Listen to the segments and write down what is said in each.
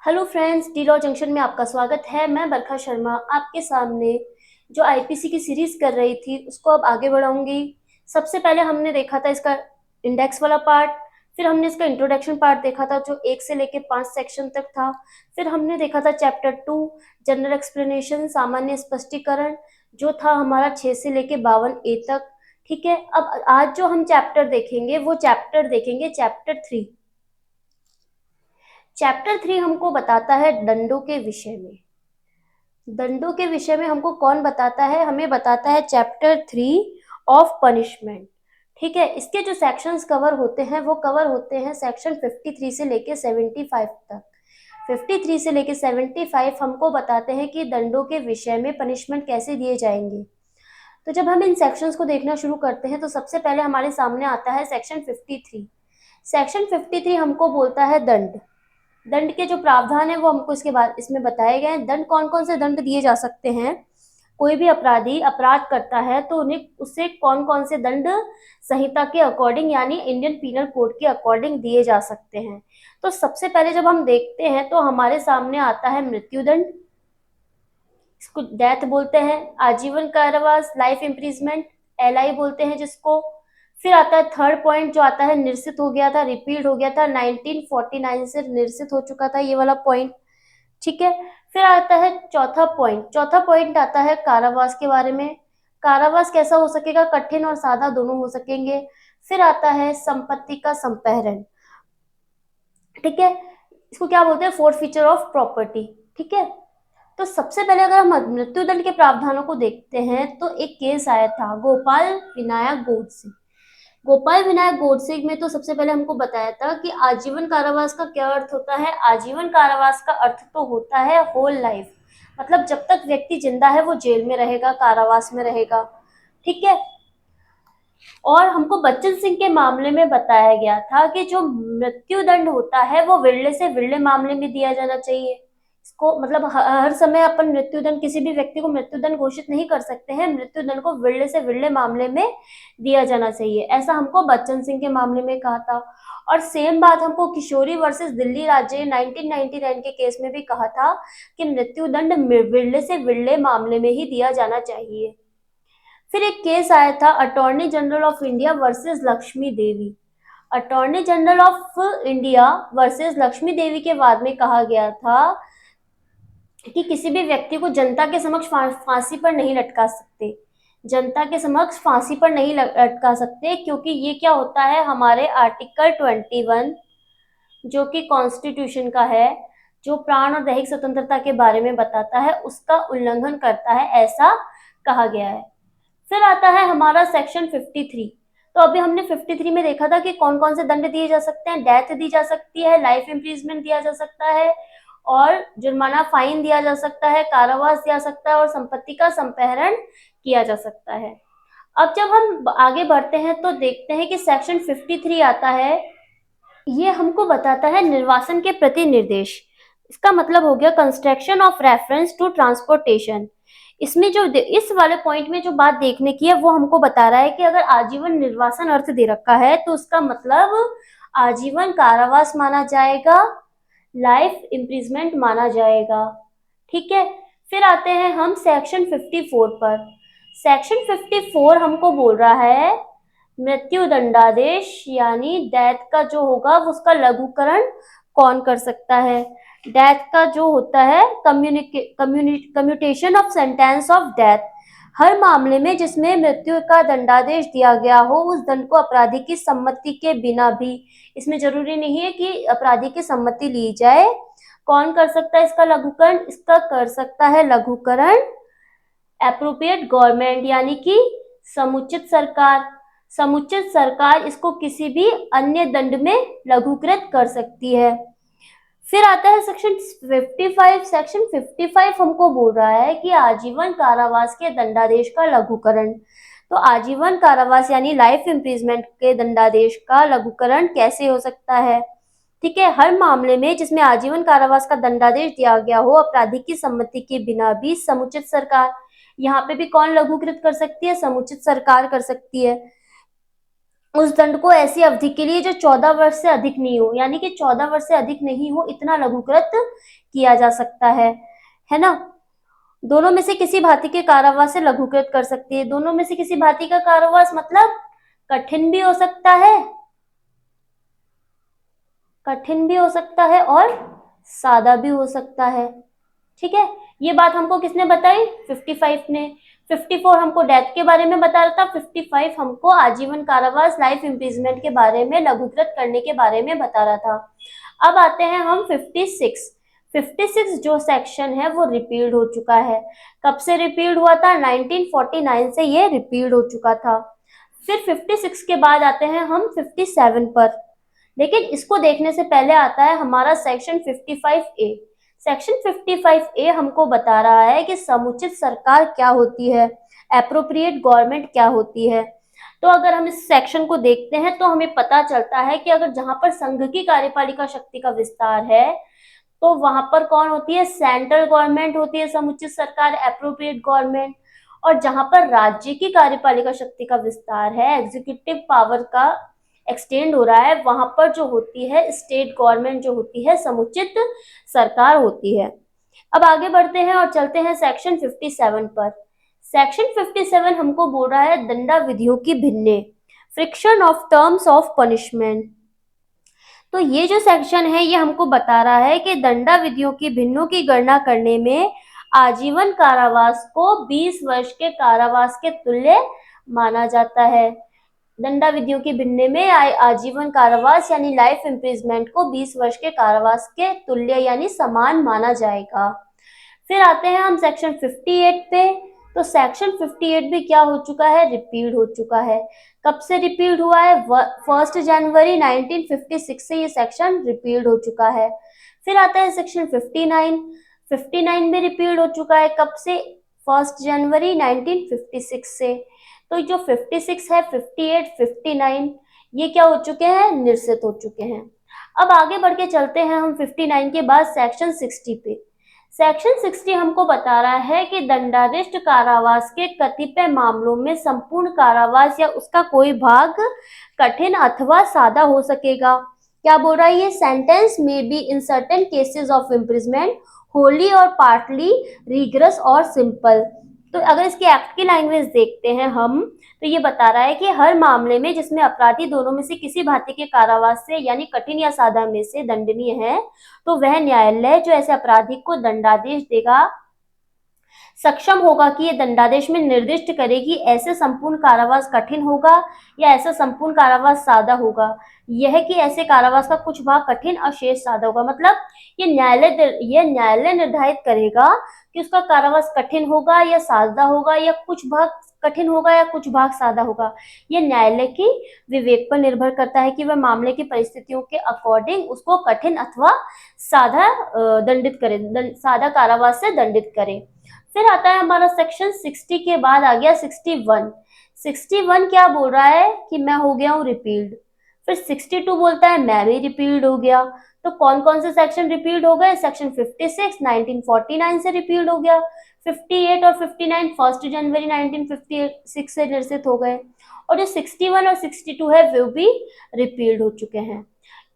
Hello friends, D law junction में आपका स्वागत है। मैं बरखा शर्मा आपके सामने जो आईपीसी की सीरीज कर रही थी उसको अब आगे बढ़ाऊंगी। सबसे पहले हमने देखा था इसका इंडेक्स वाला पार्ट, फिर हमने इसका इंट्रोडक्शन पार्ट देखा था जो 1 से लेके 5 सेक्शन तक था। फिर हमने देखा था चैप्टर 2 जनरल एक्सप्लेनेशन सामान्य स्पष्टीकरण जो था हमारा 6 से लेके 52 तक। ठीक है, अब आज जो हम चैप्टर देखेंगे वो चैप्टर 3। चैप्टर 3 हमको बताता है दंडों के विषय में। दंडों के विषय में हमको कौन बताता है? हमें बताता है चैप्टर 3 ऑफ पनिशमेंट। ठीक है, इसके जो सेक्शंस कवर होते हैं वो कवर होते हैं सेक्शन 53 से लेके 75 तक। 53 से लेके 75 हमको बताते हैं कि दंडों के विषय में पनिशमेंट कैसे दिए जाएंगे। तो जब हम इन सेक्शंस को देखना शुरू करते हैं तो सबसे पहले हमारे सामने आता है सेक्शन 53। सेक्शन 53 हमको बोलता है दंड। दंड के जो प्रावधान है वो हमको इसके बाद इसमें बताए गए हैं। दंड कौन कौन से दंड दिए जा सकते हैं? कोई भी अपराधी अपराध करता है तो उन्हें उसे कौन कौन से दंड संहिता के अकॉर्डिंग यानी इंडियन पीनल कोड के अकॉर्डिंग दिए जा सकते हैं। तो सबसे पहले जब हम देखते हैं तो हमारे सामने आता है मृत्युदंड, इसको डेथ बोलते हैं। आजीवन कारावास लाइफ इम्प्रिजमेंट एलआई बोलते हैं जिसको। फिर आता है थर्ड पॉइंट जो आता है निरसित हो गया था, रिपील्ड हो गया था, 1949 से निरसित हो चुका था ये वाला पॉइंट। ठीक है, फिर आता है चौथा पॉइंट आता है कारावास के बारे में। कारावास कैसा हो सकेगा? कठिन और सादा दोनों हो सकेंगे। फिर आता है संपत्ति का संपहरण। ठीक है, इसको क्या बोलते हैं? Fourth feature of property. ठीक है, तो सबसे पहले अगर हम मृत्युदंड के प्रावधानों को देखते हैं तो एक केस आया था गोपाल विनायक गोडसे। गोपाल विनायक गोडसे में तो सबसे पहले हमको बताया था कि आजीवन कारावास का क्या अर्थ होता है। आजीवन कारावास का अर्थ तो होता है होल लाइफ, मतलब जब तक व्यक्ति जिंदा है वो जेल में रहेगा, कारावास में रहेगा। ठीक है, और हमको बच्चन सिंह के मामले में बताया गया था कि जो मृत्युदंड होता है वो विरले से विरले मामले में दिया जाना चाहिए। इसको मतलब हर समय अपन मृत्युदंड किसी भी व्यक्ति को मृत्युदंड घोषित नहीं कर सकते हैं। मृत्युदंड को विरले से विरले मामले में दिया जाना चाहिए, ऐसा हमको बच्चन सिंह के मामले में कहा था। और सेम बात हमको किशोरी वर्सेस दिल्ली राज्य 1999 के केस में भी कहा था कि मृत्युदंड विरले से विरले मामले में ही दिया जाना चाहिए। फिर एक केस आया था attorney general of India versus Lakshmi Devi. Attorney general of India versus Lakshmi Devi के बाद में कहा गया था कि किसी भी व्यक्ति को जनता के समक्ष फांसी पर नहीं लटका सकते। जनता के समक्ष फांसी पर नहीं लटका सकते क्योंकि ये क्या होता है, हमारे आर्टिकल 21 जो कि कॉन्स्टिट्यूशन का है, जो प्राण और दैहिक स्वतंत्रता के बारे में बताता है, उसका उल्लंघन करता है, ऐसा कहा गया है। फिर आता है हमारा सेक्शन 53। तो अभी हमने 53 में देखा था कि कौन कौन से दंड दिए जा सकते हैं। डेथ दी जा सकती है, लाइफ इम्प्रिजमेंट दिया जा सकता है, और जुर्माना फाइन दिया जा सकता है, कारावास दिया सकता है, और संपत्ति का संपहरण किया जा सकता है। अब जब हम आगे बढ़ते हैं तो देखते हैं कि सेक्शन 53 आता है। ये हमको बताता है निर्वासन के प्रति निर्देश। इसका मतलब हो गया construction of reference to transportation. इसमें जो इस वाले पॉइंट में जो बात देखने की है वो हमको बता रहा है कि अगर आजीवन निर्वासन अर्थ दे रखा है तो उसका मतलब आजीवन कारावास माना जाएगा, लाइफ इम्प्रिजमेंट माना जाएगा। ठीक है, फिर आते हैं हम सेक्शन 54 पर। सेक्शन 54 हमको बोल रहा है मृत्यु दंडादेश यानी डेथ का जो होगा वो उसका लघुकरण कौन कर सकता है। डेथ का जो होता है commutation of sentence of death, हर मामले में जिसमें मृत्यु का दंडादेश दिया गया हो उस दंड को अपराधी की सम्मति के बिना भी, इसमें जरूरी नहीं है कि अपराधी की सम्मति ली जाए, कौन कर सकता है इसका लघुकरण? इसका कर सकता है लघुकरण एप्रोप्रिएट गवर्नमेंट यानी कि समुचित सरकार। समुचित सरकार इसको किसी भी अन्य दंड में लघुकृत कर सकती है। फिर आता है सेक्शन 55। सेक्शन 55 हमको बोल रहा है कि आजीवन कारावास के दंडादेश का लघुकरण। तो आजीवन कारावास यानी लाइफ इम्प्रिजमेंट के दंडादेश का लघुकरण कैसे हो सकता है? ठीक है, हर मामले में जिसमें आजीवन कारावास का दंडादेश दिया गया हो अपराधी की सम्मति के बिना भी समुचित सरकार, यहाँ पे भी कौन लघुकृत कर सकती है? समुचित सरकार कर सकती है। उस दंड को ऐसी अवधि के लिए जो 14 वर्ष से अधिक नहीं हो, यानी कि 14 वर्ष से अधिक नहीं हो, इतना लघुकृत किया जा सकता है ना। दोनों में से किसी भांति के कारावास से लघुकृत कर सकती है। दोनों में से किसी भांति का कारावास मतलब कठिन भी हो सकता है, कठिन भी हो सकता है और सादा भी हो सकता है। ठीक है, ये बात हमको किसने बताई? 55 ने। 54 हमको डेथ के बारे में बता रहा था, 55 हमको आजीवन कारावास लाइफ इम्प्रिजमेंट के बारे में, लघुकृत करने के बारे में बता रहा था। अब आते हैं हम 56। 56 जो सेक्शन है वो रिपील्ड हो चुका है। कब से रिपील्ड हुआ था? 1949 से ये रिपील्ड हो चुका था। फिर 56 के बाद आते हैं हम 57 पर, लेकिन इसको देखने से पहले आता है हमारा सेक्शन 55A। सेक्शन 55A हमको बता रहा है कि समुचित सरकार क्या होती है, एप्रोप्रिएट गवर्नमेंट क्या होती है। तो अगर हम इस सेक्शन को देखते हैं तो हमें पता चलता है कि अगर जहां पर संघ की कार्यपालिका शक्ति का विस्तार है तो वहां पर कौन होती है? सेंट्रल गवर्नमेंट होती है, समुचित सरकार, एप्रोप्रिएट गवर्नमेंट। और जहां पर राज्य की कार्यपालिका शक्ति का विस्तार है, एग्जीक्यूटिव पावर का एक्सटेंड हो रहा है, वहां पर जो होती है स्टेट गवर्नमेंट, जो होती है समुचित सरकार होती है। अब आगे बढ़ते हैं और चलते हैं सेक्शन 57 पर। सेक्शन 57 हमको बोल रहा है दंडा विधियों की भिन्ने, fraction of terms of punishment. तो ये जो सेक्शन है ये हमको बता रहा है कि दंडा विधियों की भिन्नों की गणना करने में आजीवन कारावास को 20 वर्ष के कारावास के तुल्य माना जाता है। दंडा विधियों की भिन्ने में आजीवन कारावास यानी लाइफ इम्प्रिजमेंट को 20 वर्ष के कारावास के तुल्य यानी समान माना जाएगा। फिर आते हैं हम सेक्शन 58 पे। तो सेक्शन 58 भी क्या हो चुका है? रिपील्ड हो चुका है। कब से रिपील्ड हुआ है? 1 जनवरी 1956 से ये सेक्शन रिपील्ड हो चुका है। फिर आता है सेक्शन 59। 59 में रिपील्ड हो चुका है। कब से? 1 जनवरी 1956 से। तो जो 56 है, 58, 59 ये क्या हो चुके हैं? निरसित हो चुके हैं। अब आगे बढ़ के चलते हैं हम 59 के बाद सेक्शन 60 पे। सेक्शन 60 हमको बता रहा है कि दंडाधिष्ट कारावास के कतिपय मामलों में संपूर्ण कारावास या उसका कोई भाग कठिन अथवा सादा हो सकेगा। क्या बोल रहा है ये? सेंटेंस में be in certain cases of imprisonment Holi और पार्टली रिग्रेस और सिंपल। तो अगर इसके एक्ट की लैंग्वेज देखते हैं हम, तो ये बता रहा है कि हर मामले में जिसमें अपराधी दोनों में से किसी भांति के कारावास से यानी कठिन या सादा में से दंडनीय है, तो वह न्यायालय जो ऐसे अपराधी को दंडादेश देगा सक्षम होगा कि ये दंडादेश में निर्दिष्ट करे कि ऐसे संपूर्ण कारावास कठिन होगा या ऐसा संपूर्ण कारावास सादा होगा। यह कि ऐसे कारावास का कुछ भाग कठिन और शेष सादा होगा। मतलब ये न्यायालय निर्धारित करेगा कि उसका कारावास कठिन होगा या सादा होगा, या कुछ भाग कठिन होगा या कुछ भाग सादा होगा। ये न्यायालय की विवेक पर निर्भर करता है कि वह मामले की परिस्थितियों के अकॉर्डिंग उसको कठिन अथवा सादा दंडित करे, सादा कारावास से दंडित करे। फिर आता है हमारा सेक्शन 60 के बाद आ गया 61। 61 क्या बोल रहा है कि मैं हो गया हूँ रिपील्ड। फिर 62 बोलता है मैं भी रिपील्ड हो गया। तो कौन कौन से सेक्शन रिपील्ड हो गए? सेक्शन 56 1949 से रिपील्ड हो गया। 58 और 59 1 जनवरी 1956 से निरसित हो गए। और जो 61 और 62 है वो भी रिपील्ड हो चुके हैं।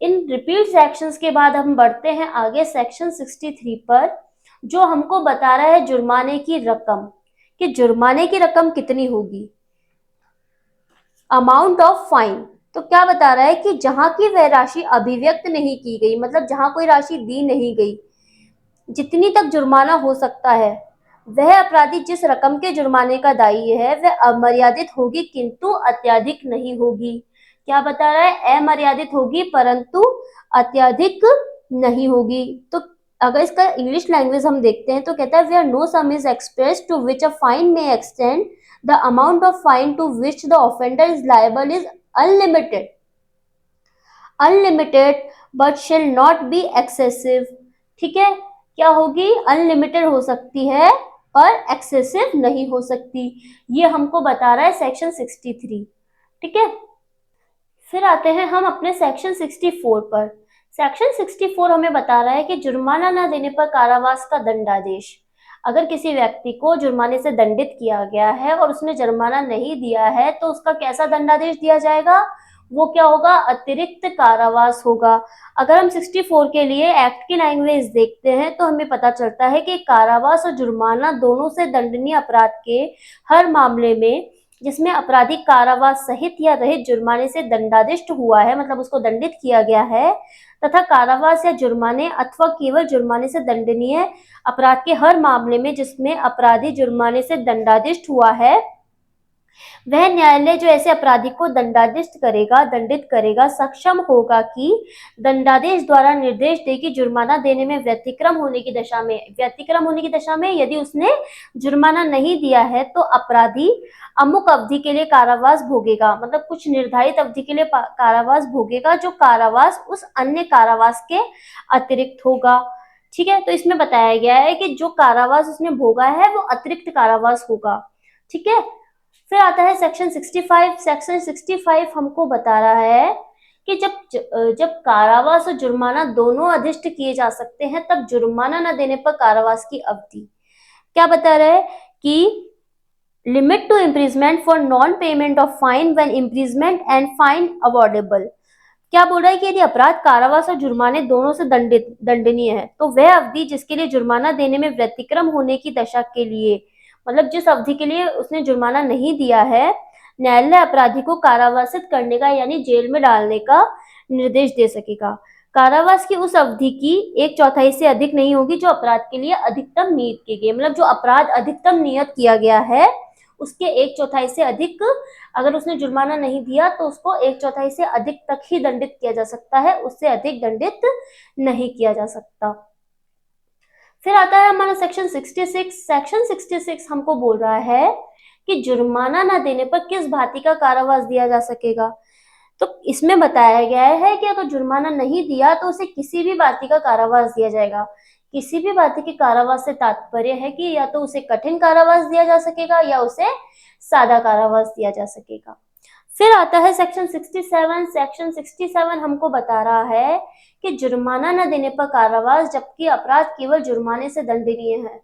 इन रिपील्ड सेक्शंस के बाद हम बढ़ते हैं आगे सेक्शन 63 पर, जो हमको बता रहा है जुर्माने की रकम, कि जुर्माने की रकम कितनी होगी, अमाउंट ऑफ फाइन। तो क्या बता रहा है कि जहां की वह राशि अभिव्यक्त नहीं की गई, मतलब जहां कोई राशि दी नहीं गई, जितनी तक जुर्माना हो सकता है, वह अपराधी जिस रकम के जुर्माने का दायी है वह अमर्यादित होगी किंतु अत्यधिक नहीं होगी। क्या बता रहा है? अमर्यादित होगी परंतु अत्यधिक नहीं होगी। तो अगर इसका इंग्लिश लैंग्वेज हम देखते हैं तो कहता है where no sum is express to which a fine may extend the amount of fine to which the offender is liable is unlimited, unlimited but shall not be excessive. ठीक है, क्या होगी? अनलिमिटेड हो सकती है पर एक्सेसिव नहीं हो सकती। ये हमको बता रहा है सेक्शन 63। ठीक है, फिर आते हैं हम अपने सेक्शन 64 पर। सेक्शन 64 हमें बता रहा है कि जुर्माना न देने पर कारावास का दंडादेश। अगर किसी व्यक्ति को जुर्माने से दंडित किया गया है और उसने जुर्माना नहीं दिया है तो उसका कैसा दंडादेश दिया जाएगा? वो क्या होगा, अतिरिक्त कारावास होगा। अगर हम 64 के लिए एक्ट की लैंग्वेज देखते हैं तो हमें पता चलता है कि कारावास और जुर्माना दोनों से दंडनीय अपराध के हर मामले में जिसमें अपराधी कारावास सहित या रहित जुर्माने से दंडाधिष्ट हुआ है, मतलब उसको दंडित किया गया है, तथा कारावास या जुर्माने अथवा केवल जुर्माने से दंडनीय अपराध के हर मामले में जिसमें अपराधी जुर्माने से दंडाधिष्ट हुआ है, वह न्यायालय जो ऐसे अपराधी को दंडित करेगा सक्षम होगा कि दंडादेश द्वारा निर्देश दे कि जुर्माना देने में व्यतिक्रम होने की दशा में यदि उसने जुर्माना नहीं दिया है तो अपराधी अमुक अवधि के लिए कारावास भोगेगा, मतलब कुछ निर्धारित अवधि के लिए कारावास भोगेगा, जो कारावास उस अन्य कारावास के अतिरिक्त होगा। ठीक है, तो इसमें बताया गया है कि जो कारावास उसने भोगा है वो अतिरिक्त कारावास होगा। ठीक है, फिर आता है सेक्शन 65। सेक्शन 65 हमको बता रहा है कि जब कारावास और जुर्माना दोनों अधिष्ट किए जा सकते हैं तब जुर्माना न देने पर कारावास की अवधि क्या बता रहा है कि limit to imprisonment for non payment of fine when imprisonment and fine awardable. क्या बोल रहा है कि यदि अपराध कारावास और जुर्माने दोनों से दंडनीय है तो वह अवधि जिसके लिए जुर्माना देने में व्यतिक्रम होने की दशा के लिए, मतलब जिस अवधि के लिए उसने जुर्माना नहीं दिया है, न्यायालय अपराधी को कारावासित करने का यानी जेल में डालने का निर्देश दे सकेगा। कारावास की उस अवधि की 1/4 से अधिक नहीं होगी जो अपराध के लिए अधिकतम नियत की गई, मतलब जो अपराध अधिकतम नियत किया गया है उसके 1/4 से अधिक अगर उसने जुर्माना नहीं दिया तो उसको 1/4 से अधिक तक ही दंडित किया जा सकता है, उससे अधिक दंडित नहीं किया जा सकता। फिर आता है हमारा सेक्शन 66। सेक्शन 66 हमको बोल रहा है कि जुर्माना न देने पर किस भांति का कारावास दिया जा सकेगा। तो इसमें बताया गया है कि अगर जुर्माना नहीं दिया तो उसे किसी भी भांति का कारावास दिया जाएगा। किसी भी भांति के कारावास से तात्पर्य है कि या तो उसे कठिन कारावास दिया जा सकेगा या उसे सादा कारावास दिया जा सकेगा। फिर आता है सेक्शन 67। सेक्शन 67 हमको बता रहा है कि जुर्माना न देने पर कारावास जबकि अपराध केवल जुर्माने से दंडनीय है।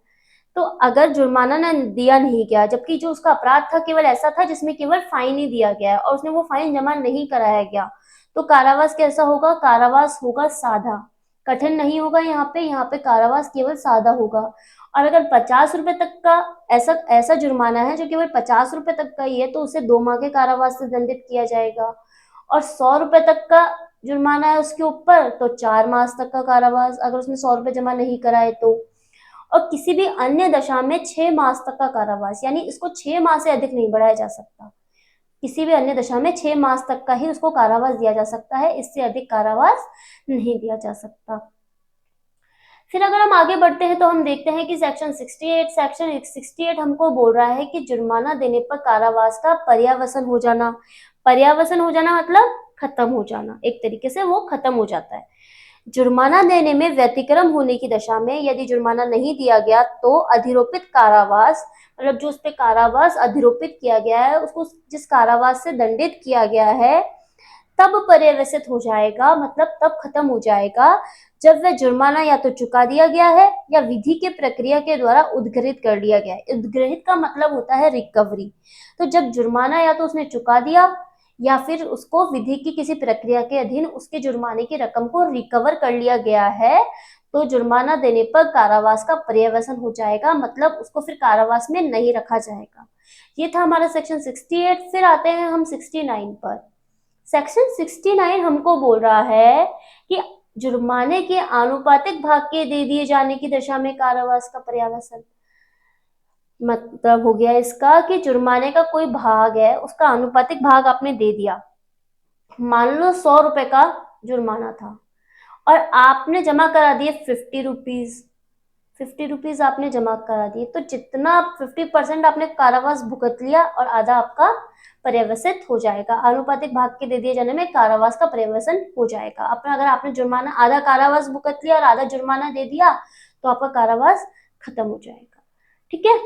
तो अगर जुर्माना न दिया नहीं गया जबकि जो उसका अपराध था केवल ऐसा था जिसमें केवल फाइन ही दिया गया और उसने वो फाइन जमा नहीं कराया गया, तो कारावास कैसा होगा, कारावास होगा सादा, कठिन नहीं होगा। यहाँ पे कारावास केवल सादा होगा। और अगर 50 रुपए तक का ऐसा ऐसा जुर्माना है जो केवल 50 रुपए तक का ही है तो उसे 2 माह के कारावास से दंडित किया जाएगा। और 100 रुपए तक का जुर्माना है उसके ऊपर तो 4 मास तक का कारावास, अगर उसने 100 रुपए जमा नहीं कराए तो। और किसी भी अन्य दशा में 6 मास तक का कारावास, यानी इसको 6 माह से अधिक नहीं बढ़ाया जा सकता। किसी भी अन्य दशा में 6 मास तक का ही उसको कारावास दिया जा सकता है, इससे अधिक कारावास नहीं दिया जा सकता। फिर अगर हम आगे बढ़ते हैं तो हम देखते हैं कि सेक्शन 68 हमको बोल रहा है कि जुर्माना देने पर कारावास का पर्यावसन हो जाना। पर्यावसन हो जाना मतलब खत्म हो जाना, एक तरीके से वो खत्म हो जाता है। जुर्माना देने में व्यतिक्रम होने की दशा में यदि जुर्माना नहीं दिया गया तो अधिरोपित कारावास, मतलब जो उस पे कारावास अधिरोपित किया गया है उसको जिस कारावास से दंडित किया गया है तब पर्यवसित हो जाएगा, मतलब तब खत्म हो जाएगा जब वह जुर्माना या तो चुका दिया गया है या विधि के प्रक्रिया के द्वारा उद्ग्रहित कर लिया गया है। उद्ग्रहित का मतलब होता है रिकवरी। तो जब जुर्माना या तो उसने चुका दिया या फिर उसको विधि की किसी प्रक्रिया के अधीन उसके जुर्माने की रकम को रिकवर कर लिया गया है तो जुर्माना देने पर कारावास का पर्यवसन हो जाएगा, मतलब उसको फिर कारावास में नहीं रखा जाएगा। ये था हमारा सेक्शन 68। फिर आते हैं हम 69 पर। सेक्शन 69 हमको बोल रहा है कि जुर्माने के आनुपातिक भाग के दे दिए जाने की दशा में कारावास का पर्यावसन। मतलब हो गया इसका कि जुर्माने का कोई भाग है उसका आनुपातिक भाग आपने दे दिया। मान लो 100 रुपए का जुर्माना था और आपने जमा करा दिए 50 रुपीज। 50 रुपीज आपने जमा करा दिए तो जितना 50% आपने कारावास भुगत लिया और आधा आपका पर्यवसित हो जाएगा। आनुपातिक भाग के दे दिए जाने में कारावास का पर्यवसन हो जाएगा। अपना अगर आपने जुर्माना आधा कारावास भुगत लिया और आधा जुर्माना दे दिया तो आपका कारावास खत्म हो जाएगा। ठीक है,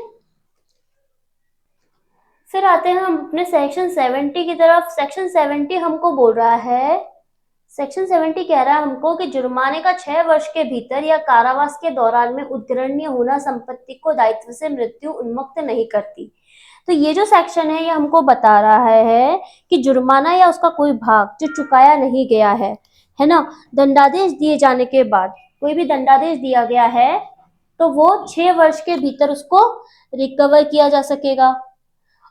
फिर आते हैं हम अपने सेक्शन 70 की तरफ। सेक्शन 70 हमको बोल रहा है, सेक्शन 70 कह रहा है हमको कि जुर्माने का 6 वर्ष के भीतर या कारावास के दौरान में उद्ग्रहणीय होना संपत्ति को दायित्व से मृत्यु उन्मुक्त नहीं करती। तो ये जो सेक्शन है ये हमको बता रहा है कि जुर्माना या उसका कोई भाग जो चुकाया नहीं गया है ना, दंडादेश दिए जाने के बाद, कोई भी दंडादेश दिया गया है तो वो 6 वर्ष के भीतर उसको रिकवर किया जा सकेगा।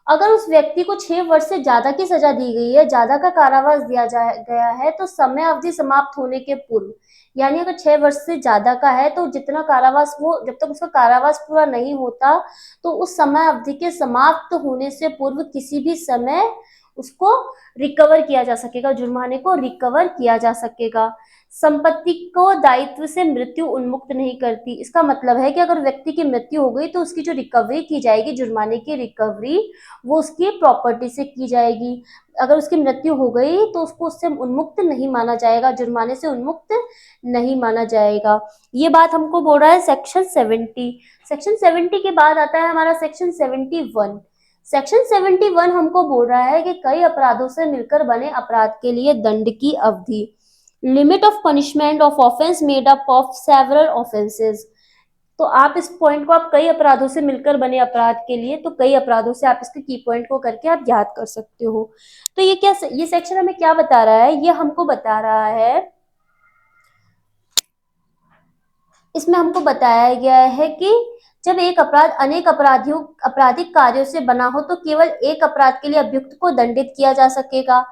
अगर उस व्यक्ति को 6 वर्ष से ज्यादा की सजा दी गई है, ज्यादा का कारावास दिया गया है, तो समय अवधि समाप्त होने के पूर्व, यानी अगर 6 वर्ष से ज्यादा का है तो जितना कारावास, वो जब तक उसका कारावास पूरा नहीं होता तो उस समय अवधि के समाप्त होने से पूर्व किसी भी समय उसको रिकवर किया जा सकेगा, जुर्माने को रिकवर किया जा सकेगा। संपत्ति को दायित्व से मृत्यु उन्मुक्त नहीं करती। इसका मतलब है कि अगर व्यक्ति की मृत्यु हो गई तो उसकी जो रिकवरी की जाएगी, जुर्माने की रिकवरी, वो उसकी प्रॉपर्टी से की जाएगी। अगर उसकी मृत्यु हो गई तो उसको उससे उन्मुक्त नहीं माना जाएगा, जुर्माने से उन्मुक्त नहीं माना जाएगा। ये बात हमको बोल रहा है सेक्शन 70। सेक्शन 70 के बाद आता है हमारा सेक्शन 71। सेक्शन 71 हमको बोल रहा है कि कई अपराधों से मिलकर बने अपराध के लिए दंड की अवधि, limit of punishment of offence made up of several offences. तो आप इस पॉइंट को, आप कई अपराधों से मिलकर बने अपराध के लिए, तो कई अपराधों से आप इसके की पॉइंट को करके आप याद कर सकते हो। तो ये सेक्शन हमें क्या बता रहा है, ये हमको बता रहा है, इसमें हमको बताया गया है कि जब एक अपराध अनेक आपराधिक कार्यों से बना हो तो केवल एक अपराध के लिए अभियुक्त को दंडित किया जा सकेगा।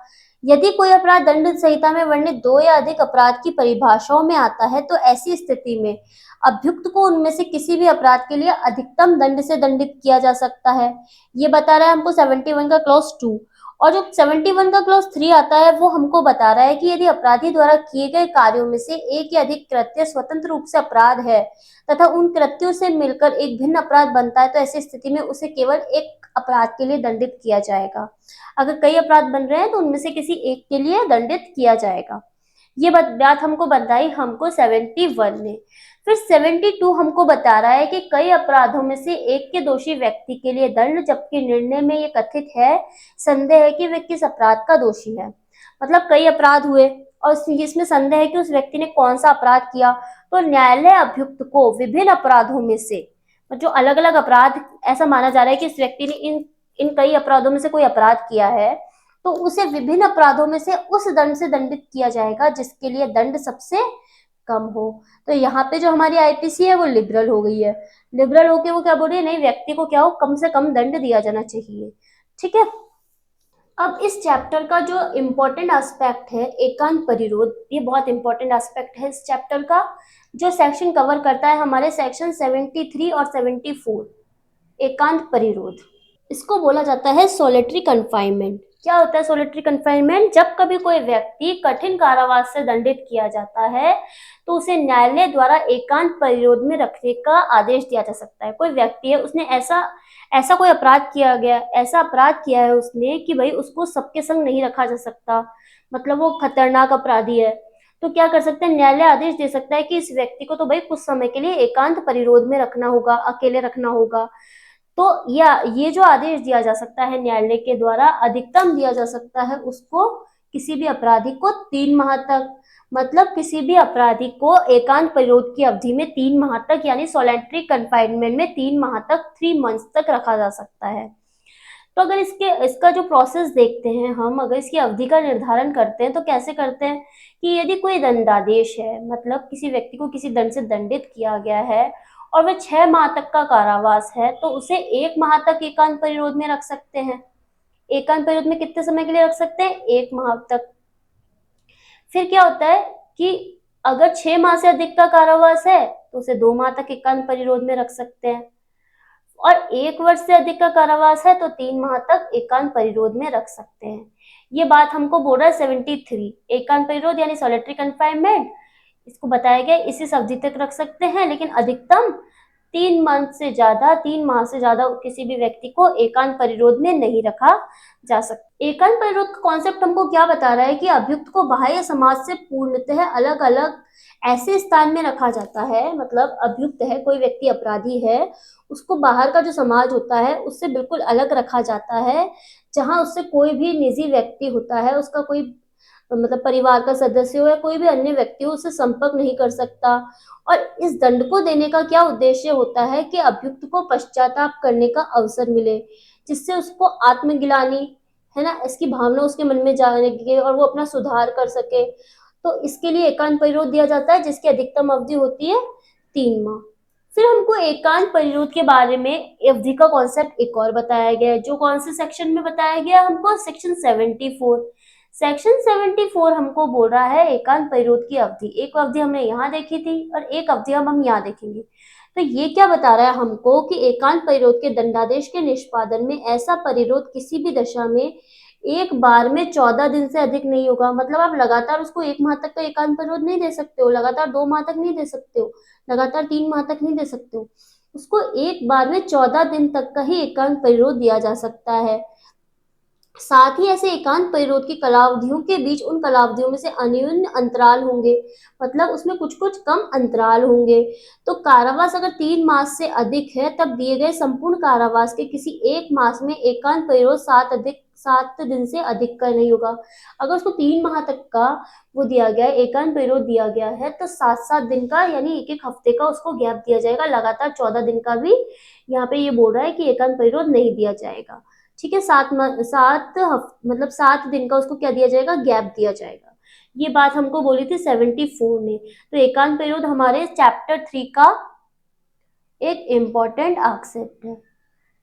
यदि कोई अपराध दंड संहिता में वर्णित 2 या अधिक अपराध की परिभाषाओं में आता है तो ऐसी स्थिति में अभियुक्त को उनमें से किसी भी अपराध के लिए अधिकतम दंड से दंडित किया जा सकता है। ये बता रहा है हमको 71 का क्लॉज 2। और जो 71 का क्लॉज 3 आता है वो हमको बता रहा है कि यदि अपराधी द्वारा किए गए कार्यों में से एक या अधिक कृत्य स्वतंत्र रूप से अपराध है तथा उन कृत्यों से मिलकर एक भिन्न अपराध बनता है तो ऐसी स्थिति में उसे केवल एक अपराध के लिए दंडित किया जाएगा। अगर कई अपराध बन रहे हैं तो उनमें से किसी एक के लिए दंडित किया जाएगा। ये बात हमको बताई हमको 71 ने। फिर 72 हमको बता रहा है कि कई अपराधों में से एक के दोषी व्यक्ति के लिए दंड, जबकि निर्णय में ये कथित है संदेह है कि वे किस अपराध का दोषी है। मतलब कई अपराध हुए और इसमें संदेह है कि उस व्यक्ति ने कौन सा अपराध किया, तो न्यायालय अभियुक्त को विभिन्न अपराधों में से, जो अलग अलग अपराध, ऐसा माना जा रहा है कि इस व्यक्ति ने इन कई अपराधों में से कोई अपराध किया है तो उसे विभिन्न अपराधों में से उस दंड से दंडित किया जाएगा जिसके लिए दंड सबसे कम हो। तो यहाँ पे जो हमारी आईपीसी है वो लिबरल हो गई है। लिबरल होके वो क्या बोल रही है, नहीं, व्यक्ति को क्या हो, कम से कम दंड दिया जाना चाहिए। ठीक है। अब इस चैप्टर का जो इम्पोर्टेंट एस्पेक्ट है एकांत परिरोध, ये बहुत इंपॉर्टेंट एस्पेक्ट है इस चैप्टर का, जो सेक्शन कवर करता है हमारे सेक्शन 73 और 74। एकांत परिरोध, इसको बोला जाता है सोलिटरी कन्फाइनमेंट। क्या होता है सोलिटरी कन्फाइनमेंट? जब कभी कोई व्यक्ति कठिन कारावास से दंडित किया जाता है तो उसे न्यायालय द्वारा एकांत परिरोध में रखने का आदेश दिया जा सकता है। कोई व्यक्ति है, उसने ऐसा कोई अपराध किया गया, ऐसा अपराध किया है उसने कि भाई उसको सबके संग नहीं रखा जा सकता, मतलब वो खतरनाक अपराधी है, तो क्या कर सकते हैं, न्यायालय आदेश दे सकता है कि इस व्यक्ति को तो भाई कुछ समय के लिए एकांत परिरोध में रखना होगा, अकेले रखना होगा। तो ये जो आदेश दिया जा सकता है न्यायालय के द्वारा, अधिकतम दिया जा सकता है उसको किसी भी अपराधी को 3 माह तक, मतलब किसी भी अपराधी को एकांत परिरोध की अवधि में 3 माह तक, यानी सोलिटरी कन्फाइनमेंट में 3 माह तक, 3 मंथ्स तक रखा जा सकता है। तो अगर इसका जो प्रोसेस देखते हैं हम, अगर इसकी अवधि का निर्धारण करते हैं तो कैसे करते हैं कि यदि कोई दंडादेश है, मतलब किसी व्यक्ति को किसी दंड से दंडित किया गया है और वह 6 माह तक का कारावास है तो उसे 1 माह तक एकांत परिरोध में रख सकते हैं। एकांत परिरोध में कितने समय के लिए रख सकते हैं? 1 माह तक। फिर क्या होता है कि अगर 6 माह से अधिक का कारावास है तो उसे 2 माह तक एकांत परिरोध में रख सकते हैं, और 1 वर्ष से अधिक का कारावास है तो 3 माह तक एकांत परिरोध में रख सकते हैं। ये बात हमको बोल रहा है 73। एकांत परिरोध यानी सॉलिटरी कन्फाइनमेंट, इसको बताया गया इस अवधि तक रख सकते हैं, लेकिन अधिकतम 3 माह से ज्यादा किसी भी व्यक्ति को एकांत परिरोध में नहीं रखा जा सकता। एकांत परिरोध का कॉन्सेप्ट हमको क्या बता रहा है कि अभियुक्त को बाह्य समाज से पूर्णतः अलग अलग ऐसे स्थान में रखा जाता है, मतलब अभियुक्त है, कोई व्यक्ति अपराधी है, उसको बाहर का जो समाज होता है उससे बिल्कुल अलग रखा जाता है, जहां उससे कोई भी निजी व्यक्ति होता है, उसका कोई मतलब परिवार का सदस्य हो या कोई भी अन्य व्यक्ति हो, उससे संपर्क नहीं कर सकता। और इस दंड को देने का क्या उद्देश्य होता है कि अभियुक्त को पश्चाताप करने का अवसर मिले। जिससे उसको आत्मग्लानि, है ना, इसकी भावना उसके मन में जाएगी और वो अपना सुधार कर सके। तो इसके लिए एकांत परिरोध दिया जाता है, जिसकी अधिकतम अवधि होती है 3 माह। फिर हमको एकांत परिरोध के बारे में अवधि का कॉन्सेप्ट एक और बताया गया है, जो कौन से सेक्शन में बताया गया हमको, सेक्शन 74। सेक्शन 74 हमको बोल रहा है एकांत परिरोध की अवधि। एक अवधि हमने यहाँ देखी थी और एक अवधि हम यहाँ देखेंगे। तो ये क्या बता रहा है हमको कि एकांत परिरोध के दंडादेश के निष्पादन में ऐसा परिरोध किसी भी दशा में एक बार में 14 दिन से अधिक नहीं होगा। मतलब आप लगातार उसको 1 माह तक का एकांत परिरोध नहीं दे सकते हो, लगातार 2 माह तक नहीं दे सकते हो, लगातार 3 माह तक नहीं दे सकते हो। उसको एक बार में 14 दिन तक का ही एकांत परिरोध दिया जा सकता है। साथ ही ऐसे एकांत परिरोध की कालावधियों के बीच उन कालावधियों में से अन्यून अंतराल होंगे, मतलब उसमें कुछ कुछ कम अंतराल होंगे। तो कारावास अगर 3 मास से अधिक है, तब दिए गए संपूर्ण कारावास के किसी एक मास में एकांत परिरोध 7 दिन से अधिक का नहीं होगा। अगर उसको 3 माह तक का वो दिया गया है, एकांत परिरोध दिया गया है, तो 7 दिन का यानी एक एक हफ्ते का उसको गैप दिया जाएगा। लगातार 14 दिन का भी यहाँ पे ये बोल रहा है कि एकांत परिरोध नहीं दिया जाएगा। ठीक है, मतलब 7 दिन का उसको क्या दिया जाएगा, गैप दिया जाएगा। ये बात हमको बोली थी 74 ने। तो एकांत परिरोध हमारे चैप्टर 3 का एक इम्पोर्टेंट आस्पेक्ट है।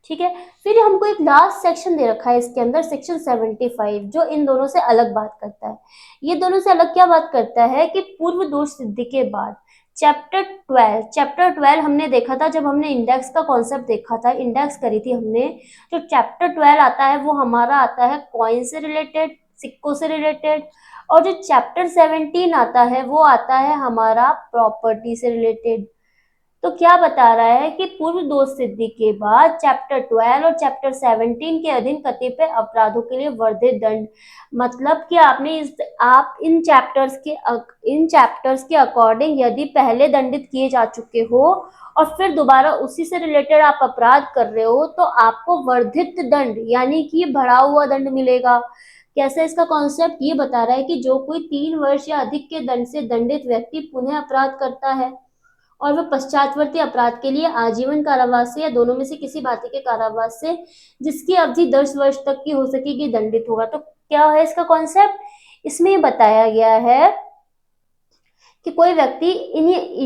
ठीक है, फिर हमको एक लास्ट सेक्शन दे रखा है इसके अंदर, सेक्शन 75, जो इन दोनों से अलग बात करता है। ये दोनों से अलग क्या बात करता है कि पूर्व दोष सिद्धि के बाद चैप्टर 12 हमने देखा था जब हमने इंडेक्स का कॉन्सेप्ट देखा था, इंडेक्स करी थी हमने। जो चैप्टर 12 आता है वो हमारा आता है कॉइन से रिलेटेड, सिक्कों से रिलेटेड। और जो चैप्टर 17 आता है वो आता है हमारा प्रॉपर्टी से रिलेटेड। तो क्या बता रहा है कि पूर्व दोष सिद्धि के बाद चैप्टर 12 और चैप्टर 17 के अधीन कतिपय अपराधों के लिए वर्धित दंड, मतलब कि आप इन चैप्टर्स के अकॉर्डिंग यदि पहले दंडित किए जा चुके हो और फिर दोबारा उसी से रिलेटेड आप अपराध कर रहे हो, तो आपको वर्धित दंड यानी कि बढ़ा हुआ दंड मिलेगा। कैसे इसका कॉन्सेप्ट ये बता रहा है कि जो कोई 3 वर्ष या अधिक के दंड से दंडित व्यक्ति पुनः अपराध करता है और वह पश्चातवर्ती अपराध के लिए आजीवन कारावास से या दोनों में से किसी भांति के कारावास से जिसकी अवधि 10 वर्ष तक की हो सकेगी दंडित होगा। तो क्या है इसका कॉन्सेप्ट, इसमें बताया गया है कि कोई व्यक्ति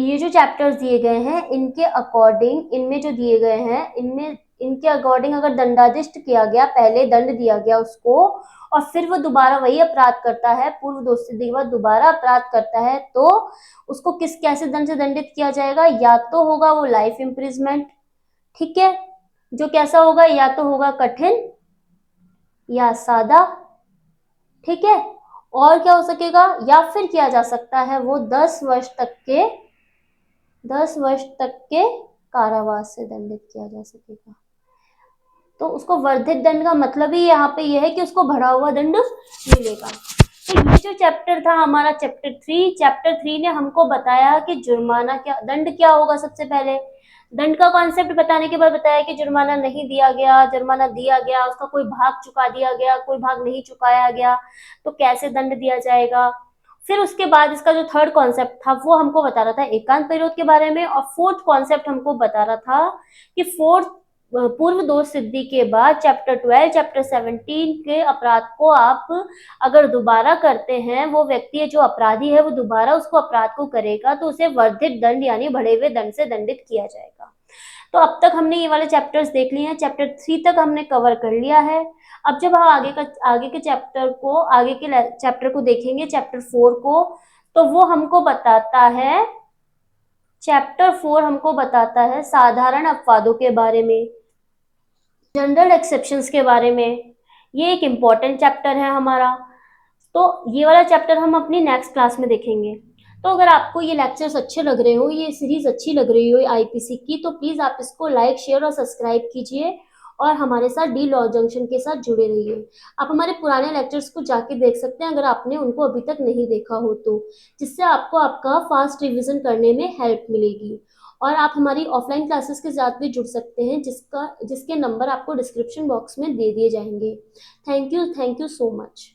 ये जो चैप्टर्स दिए गए हैं इनके अकॉर्डिंग, इनमें जो दिए गए हैं इनमें इनके अकॉर्डिंग अगर दंडादिष्ट किया गया, पहले दंड दिया गया उसको और फिर वो दोबारा वही अपराध करता है, पूर्व दोष सिद्धि के बाद दोबारा अपराध करता है, तो उसको कैसे दंड से दंडित किया जाएगा। या तो होगा वो लाइफ इम्प्रिजमेंट, ठीक है, जो कैसा होगा, या तो होगा कठिन या सादा, ठीक है। और क्या हो सकेगा, या फिर किया जा सकता है वो 10 वर्ष तक के कारावास से दंडित किया जा सकेगा। तो उसको वर्धित दंड का मतलब ही यहाँ पे यह है कि उसको बढ़ा हुआ दंड मिलेगा। तो ये जो चैप्टर था हमारा चैप्टर 3 ने हमको बताया कि जुर्माना क्या, दंड क्या होगा। सबसे पहले दंड का कॉन्सेप्ट बताने के बाद बताया कि जुर्माना नहीं दिया गया, जुर्माना दिया गया, उसका कोई भाग चुका दिया गया, कोई भाग नहीं चुकाया गया, तो कैसे दंड दिया जाएगा। फिर उसके बाद इसका जो थर्ड कॉन्सेप्ट था वो हमको बता रहा था एकांत परिरोध के बारे में, और फोर्थ कॉन्सेप्ट हमको बता रहा था कि पूर्व दोष सिद्धि के बाद चैप्टर 12 चैप्टर 17 के अपराध को आप अगर दोबारा करते हैं, वो व्यक्ति जो अपराधी है वो दोबारा उसको अपराध को करेगा, तो उसे वर्धित दंड यानी बढ़े हुए दंड से दंडित किया जाएगा। तो अब तक हमने ये वाले चैप्टर्स देख लिए हैं, चैप्टर 3 तक हमने कवर कर लिया है। अब जब हम आगे के चैप्टर को देखेंगे, चैप्टर 4 को, तो वो हमको बताता है, चैप्टर 4 हमको बताता है साधारण अपवादों के बारे में, जनरल एक्सेप्शंस के बारे में। ये एक इम्पॉर्टेंट चैप्टर है हमारा, तो ये वाला चैप्टर हम अपनी नेक्स्ट क्लास में देखेंगे। तो अगर आपको ये लेक्चर्स अच्छे लग रहे हो, ये सीरीज अच्छी लग रही हो आईपीसी की, तो प्लीज आप इसको लाइक, शेयर और सब्सक्राइब कीजिए और हमारे साथ डी लॉ जंक्शन के साथ जुड़े रहिए। आप हमारे पुराने लेक्चर्स को जाके देख सकते हैं अगर आपने उनको अभी तक नहीं देखा हो तो, जिससे आपको आपका फास्ट रिविजन करने में हेल्प मिलेगी। और आप हमारी ऑफलाइन क्लासेस के साथ भी जुड़ सकते हैं, जिसके नंबर आपको डिस्क्रिप्शन बॉक्स में दे दिए जाएंगे। Thank you so much.